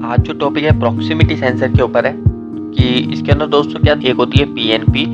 आज जो टॉपिक है प्रॉक्सिमिटी सेंसर के ऊपर है कि इसके अंदर दोस्तों क्या एक होती है पीएनपी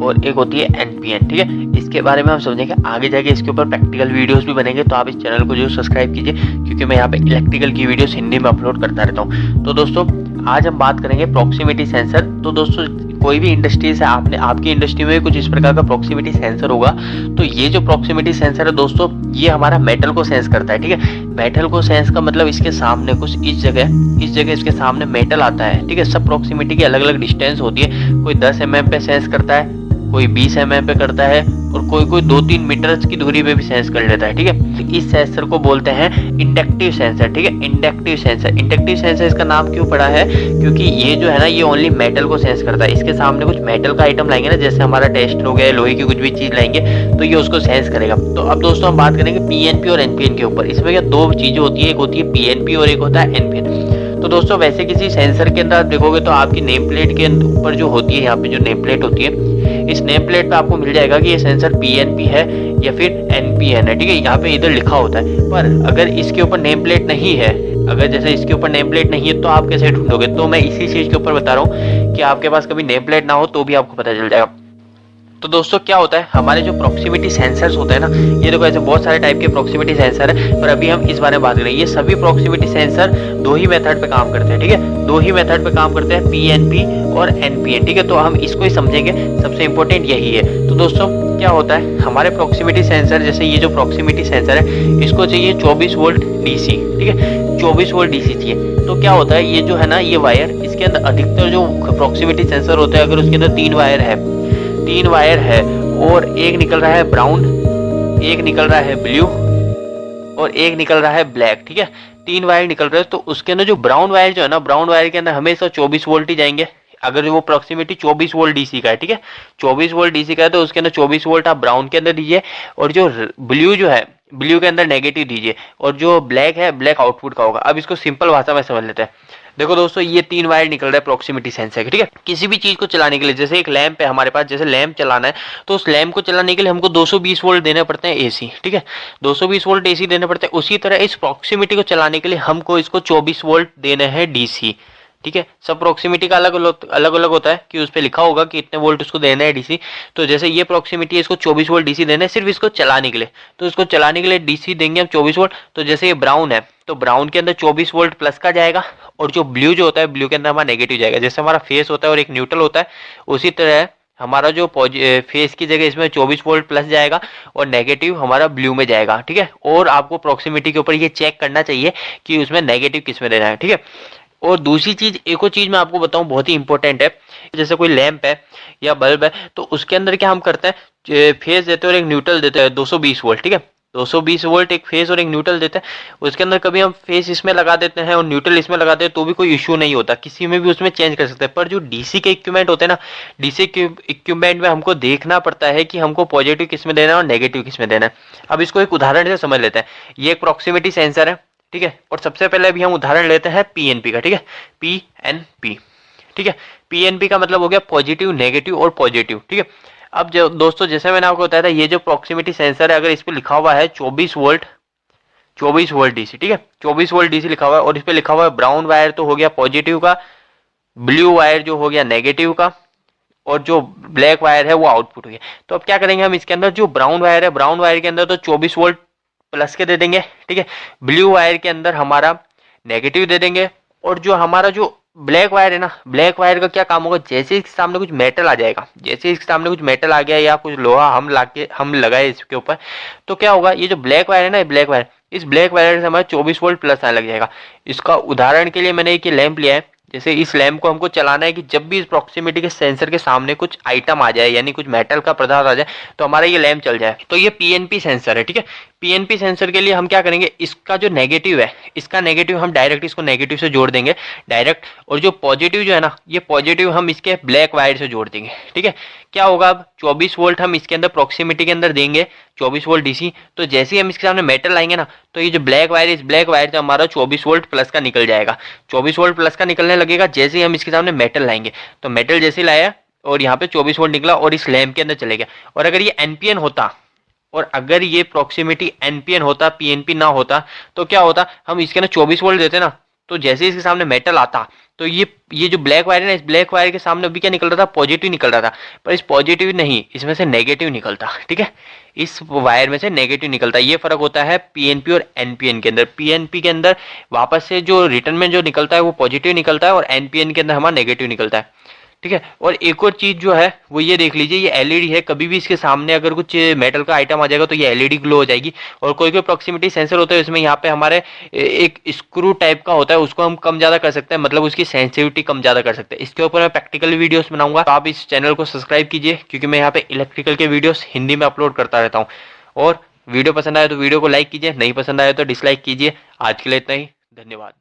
और एक होती है एनपीएन। ठीक है, इसके बारे में हम समझेंगे आगे जाके। इसके ऊपर प्रैक्टिकल वीडियोस भी बनेंगे, तो आप इस चैनल को जो सब्सक्राइब कीजिए, क्योंकि मैं यहाँ पे इलेक्ट्रिकल की वीडियोस हिंदी में अपलोड करता रहता हूँ। तो दोस्तों आज हम बात करेंगे प्रॉक्सिमिटी सेंसर। तो दोस्तों कोई भी इंडस्ट्री से आपकी इंडस्ट्री में कुछ इस प्रकार का प्रॉक्सिमिटी सेंसर होगा। तो ये जो प्रॉक्सिमिटी सेंसर है दोस्तों, ये हमारा मेटल को सेंस करता है। ठीक है, मेटल को सेंस का मतलब इसके सामने कुछ इस जगह इसके सामने मेटल आता है। ठीक है, सब प्रॉक्सिमिटी की अलग अलग डिस्टेंस होती है। कोई 10 mm पे सेंस करता है, कोई 20 mm पे करता है, और कोई 2-3 मीटर की दूरी पे भी सेंस कर लेता है। ठीक है, इस सेंसर को बोलते हैं इंडक्टिव सेंसर। ठीक है, इंडक्टिव सेंसर इसका नाम क्यों पड़ा है? क्योंकि ये जो है ना, ये ओनली मेटल को सेंस करता है। इसके सामने कुछ मेटल का आइटम लाएंगे ना, जैसे हमारा टेस्टर हो गया, लोहे की कुछ भी चीज लाएंगे तो ये उसको सेंस करेगा। तो अब दोस्तों हम बात करेंगे पीएनपी और एनपीएन के ऊपर। इसमें क्या दो चीजें होती है, एक होती है पीएनपी और एक होता है एनपीएन। तो दोस्तों वैसे किसी सेंसर के अंदर आप देखोगे तो आपकी नेम प्लेट के ऊपर जो होती है, यहाँ पे जो नेम प्लेट होती है, इस नेम प्लेट पे आपको मिल जाएगा कि ये सेंसर पीएनपी है या फिर एनपीएन है। ठीक है, यहाँ पे इधर लिखा होता है। पर अगर इसके ऊपर नेम प्लेट नहीं है, अगर जैसे इसके ऊपर नेम प्लेट नहीं है, तो आप कैसे ढूंढोगे? तो मैं इसी चीज के ऊपर बता रहा हूँ कि आपके पास कभी नेम प्लेट ना हो तो भी आपको पता चल जाएगा। तो दोस्तों क्या होता है, हमारे जो प्रॉक्सिमिटी सेंसर्स होते हैं ना, ये देखो ऐसे बहुत सारे टाइप के प्रॉक्सिमिटी सेंसर है, पर अभी हम इस बारे में बात करेंगे। ये सभी प्रॉक्सिमिटी सेंसर दो ही मेथड पे काम करते हैं। ठीक है, दो ही मेथड पे काम करते हैं, पीएनपी और एनपीएन। ठीक है, तो हम इसको ही समझेंगे, सबसे इंपॉर्टेंट यही है। तो दोस्तों क्या होता है, हमारे प्रॉक्सिमिटी सेंसर, जैसे ये जो प्रॉक्सिमिटी सेंसर है, इसको चाहिए 24 वोल्ट डीसी। ठीक है, 24 वोल्ट डीसी चाहिए। तो क्या होता है, ये जो है ना, ये वायर, इसके अंदर अधिकतर जो प्रॉक्सिमिटी सेंसर होते हैं, अगर उसके अंदर 3 वायर है और एक निकल रहा है ब्राउन, एक निकल रहा है ब्लू और एक निकल रहा है ब्लैक। ठीक है, 3 वायर निकल रहे हैं, तो उसके अंदर जो ब्राउन वायर जो है ना, ब्राउन वायर के अंदर हमेशा 24 वोल्ट ही जाएंगे, अगर जो वो प्रॉक्सिमिटी 24 वोल्ट डीसी का है। ठीक है, 24 वोल्ट डीसी का है तो उसके अंदर 24 वोल्ट आप ब्राउन के अंदर दीजिए, और जो ब्लू जो है, ब्लू के अंदर नेगेटिव दीजिए, और जो ब्लैक है, ब्लैक आउटपुट का होगा। अब इसको सिंपल भाषा में समझ लेते हैं। देखो दोस्तों, ये 3 वायर निकल रहा है प्रॉक्सिमिटी सेंसर के। ठीक है, किसी भी चीज को चलाने के लिए, जैसे एक लैंप है हमारे पास, जैसे लैंप चलाना है, तो उस लैंप को चलाने के लिए हमको 220 वोल्ट देने पड़ते हैं एसी। ठीक है, 220 वोल्ट एसी देने पड़ते हैं। उसी तरह इस प्रॉक्सिमिटी को चलाने के लिए हमको इसको 24 वोल्ट देने हैं डीसी। ठीक है, सब प्रॉक्सिमिटी का अलग अलग होता है कि उस पर लिखा होगा कि इतने वोल्ट उसको देना है डीसी। तो जैसे ये प्रॉक्सिमिटी है, इसको 24 वोल्ट डीसी देना है सिर्फ इसको चलाने के लिए, तो इसको चलाने के लिए डीसी देंगे हम 24 वोल्ट। तो जैसे ये ब्राउन है, तो ब्राउन के अंदर 24 वोल्ट प्लस का जाएगा, और जो ब्लू जो होता है, ब्लू के अंदर हमारा नेगेटिव जाएगा। जैसे हमारा फेस होता है और एक न्यूट्रल होता है, उसी तरह हमारा जो फेस की जगह इसमें 24 वोल्ट प्लस जाएगा और नेगेटिव हमारा ब्लू में जाएगा। ठीक है, और आपको प्रॉक्सिमिटी के ऊपर ये चेक करना चाहिए कि उसमें नेगेटिव किस में देना है। ठीक है, और दूसरी चीज, एक और चीज मैं आपको बताऊं, बहुत ही इंपॉर्टेंट है। जैसे कोई लैंप है या बल्ब है, तो उसके अंदर क्या हम करते हैं, फेस देते हैं और एक न्यूट्रल देते हैं 220 वोल्ट। ठीक है, 220 वोल्ट एक फेस और एक न्यूट्रल देते हैं। उसके अंदर कभी हम फेस इसमें लगा देते हैं और न्यूट्रल इसमें लगा देते हैं तो भी कोई इश्यू नहीं होता, किसी में भी उसमें चेंज कर सकते हैं। पर जो डीसी के इक्विपमेंट होते हैं ना, डीसी के इक्विपमेंट में हमको देखना पड़ता है कि हमको पॉजिटिव किस में देना है और नेगेटिव किस में देना है। अब इसको एक उदाहरण से समझ लेते हैं। ये एक प्रॉक्सिमिटी सेंसर है। ठीक है, और सबसे पहले अभी हम उदाहरण लेते हैं पीएनपी का। ठीक है, पीएनपी। ठीक है, पीएनपी का मतलब हो गया पॉजिटिव, नेगेटिव और पॉजिटिव। ठीक है, अब जो दोस्तों, जैसे मैंने आपको बताया था, ये जो प्रॉक्सिमिटी सेंसर है, अगर इस पे लिखा हुआ है 24 वोल्ट डीसी। ठीक है, 24 वोल्ट डीसी लिखा हुआ है, और इस पे लिखा हुआ है ब्राउन वायर तो हो गया पॉजिटिव का, ब्लू वायर जो हो गया नेगेटिव का, और जो ब्लैक वायर है वो आउटपुट हो गया। तो अब क्या करेंगे हम, इसके अंदर जो ब्राउन वायर है, ब्राउन वायर के अंदर तो 24 वोल्ट प्लस के दे देंगे। ठीक है, ब्लू वायर के अंदर हमारा नेगेटिव दे देंगे, और जो हमारा जो ब्लैक वायर है ना, ब्लैक वायर का क्या काम होगा, जैसे इसके सामने कुछ मेटल आ जाएगा, जैसे इसके सामने कुछ मेटल आ गया या कुछ लोहा हम लगाए इसके ऊपर, तो क्या होगा, ये जो ब्लैक वायर है ना, ब्लैक वायर, इस ब्लैक वायर से हमारा 24 वोल्ट प्लस आने लग जाएगा। इसका उदाहरण के लिए मैंने एक लैंप लिया है। जैसे इस लैंप को हमको चलाना है कि जब भी इस प्रॉक्सिमिटी के सेंसर के सामने कुछ आइटम आ जाए, यानी कुछ मेटल का पदार्थ आ जाए, तो हमारा ये लैंप चल जाए। तो ये पीएनपी सेंसर है। ठीक है, पीएनपी सेंसर के लिए हम क्या करेंगे, इसका जो नेगेटिव है, इसका नेगेटिव हम डायरेक्ट इसको नेगेटिव से जोड़ देंगे डायरेक्ट, और जो पॉजिटिव जो है ना, ये पॉजिटिव हम इसके ब्लैक वायर से जोड़ देंगे। ठीक है, क्या होगा, अब 24 वोल्ट हम इसके अंदर प्रॉक्सिमिटी के अंदर देंगे, 24 वोल्ट डीसी। तो जैसे ही हम इसके सामने मेटल लाएंगे ना, तो ये जो ब्लैक वायर है, इस ब्लैक वायर से हमारा 24 वोल्ट प्लस का निकल जाएगा। 24 वोल्ट प्लस का निकलने लगेगा जैसे ही हम इसके सामने मेटल लाएंगे। तो मेटल जैसे ही लाया और यहाँ पे 24 वोल्ट निकला और इस लैंप के अंदर चले गया। और अगर ये एनपीएन होता, और अगर ये प्रॉक्सिमिटी एनपीएन होता, पीएनपी ना होता, तो क्या होता, हम इसके अंदर 24 वोल्ट देते ना, तो जैसे इसके सामने मेटल आता तो ये जो ब्लैक वायर है ना, इस ब्लैक वायर के सामने अभी क्या निकल रहा था, पॉजिटिव निकल रहा था, पर इस पॉजिटिव नहीं, इसमें से नेगेटिव निकलता। ठीक है, इस वायर में से नेगेटिव निकलता है। ये फर्क होता है पीएनपी और एनपीएन के अंदर। पीएनपी के अंदर वापस से जो रिटर्न में जो निकलता है वो पॉजिटिव निकलता है और एनपीएन के अंदर हमारा नेगेटिव निकलता है। ठीक है, और एक और चीज जो है वो ये देख लीजिए, ये एलईडी है, कभी भी इसके सामने अगर कुछ मेटल का आइटम आ जाएगा तो ये एलईडी ग्लो हो जाएगी। और कोई कोई प्रॉक्सिमिटी सेंसर होता है इसमें, यहाँ पे हमारे एक स्क्रू टाइप का होता है, उसको हम कम ज्यादा कर सकते हैं, मतलब उसकी सेंसिटिविटी कम ज्यादा कर सकते हैं। इसके ऊपर मैं प्रैक्टिकल वीडियोस बनाऊंगा, तो आप इस चैनल को सब्सक्राइब कीजिए, क्योंकि मैं यहाँ पे इलेक्ट्रिकल के वीडियोस हिंदी में अपलोड करता रहता हूँ। और वीडियो पसंद आए तो वीडियो को लाइक कीजिए, नहीं पसंद आए तो डिसलाइक कीजिए। आज के लिए इतना ही, धन्यवाद।